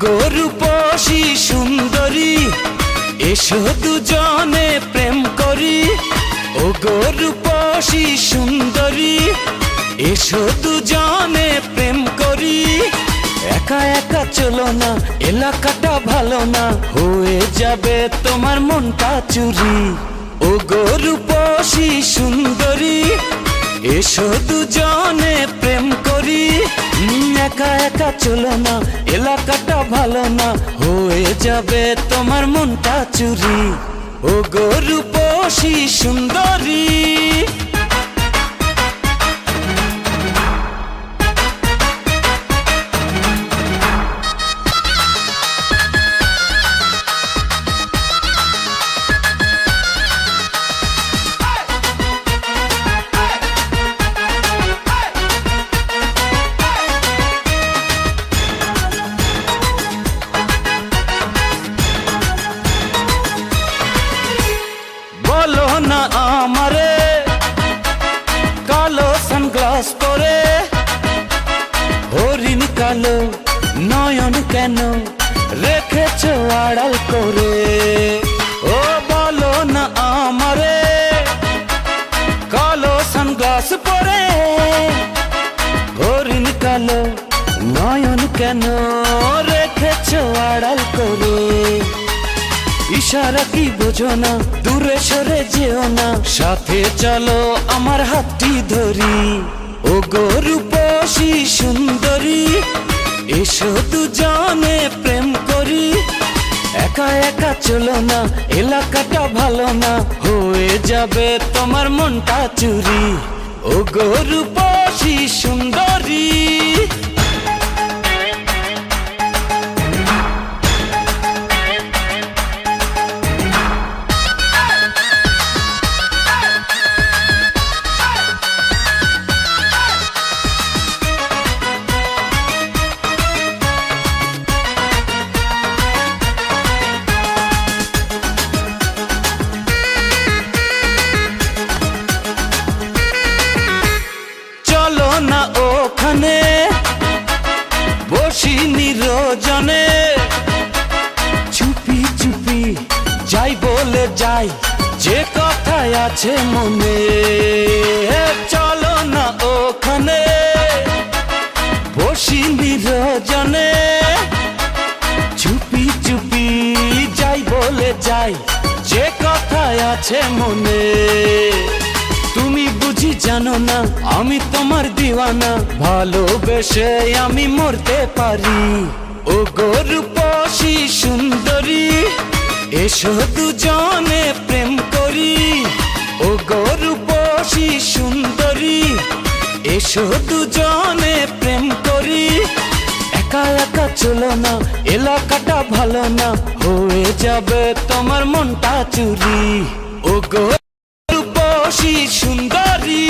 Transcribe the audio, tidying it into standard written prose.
গো রূপসী সুন্দরী, এসো দুজনে প্রেম করি। ও গো রূপসী সুন্দরী, এসো দুজনে প্রেম করি। একা একা চলো না, এলাকাটা ভালো না, হয়ে যাবে তোমার মনটা চুরি। ও গো রূপসী সুন্দরী, এসো দুজনে প্রেম করি। একা একা চলো না, এলাকাটা ভালো না, হয়ে যাবে তোমার মনটা চুরি। ও গো রূপসী সুন্দরী। বলো না আমারে, কালো সানগ্লাস পরে, হরিণ কালো নয়ন কেন রেখেছ আড়াল করে। ও বলো না আমারে, কালো সানগ্লাস পরে, হরিণ কালো নয়ন কেন রেখেছ আড়াল করে। ইশারা কি বোঝো না, দূরে সরে যেও না, সাথে চলো আমার হাতটি ধরি। ও গো রূপসী সুন্দরী, এসো দুজনে প্রেম করি। একা একা চলো না, এলাকাটা ভালো না, হয়ে যাবে তোমার মনটা চুরি। ও গো রূপসী সুন্দরী। চলো না ওখানে বসি নিরজনে, চুপি চুপি যাই বলে যাই যে কথাই আছে মনে। চলো না ওখানে বসি নিরজনে, চুপি চুপি যাই বলে যাই যে কথাই আছে মনে। তুমি বুঝি জানো না আমি তোমার দিওয়ানা, ভালোবেসে আমি মরতে পারি। ও গো রূপসী সুন্দরী, এসো দুজনে প্রেম করি। ও গো রূপসী সুন্দরী, এসো দুজনে প্রেম করি। একা একা চলো না, এলাকাটা ভালো না, হয়ে যাবে তোমার মনটা চুরি। ও গো রূপসী সুন্দরী।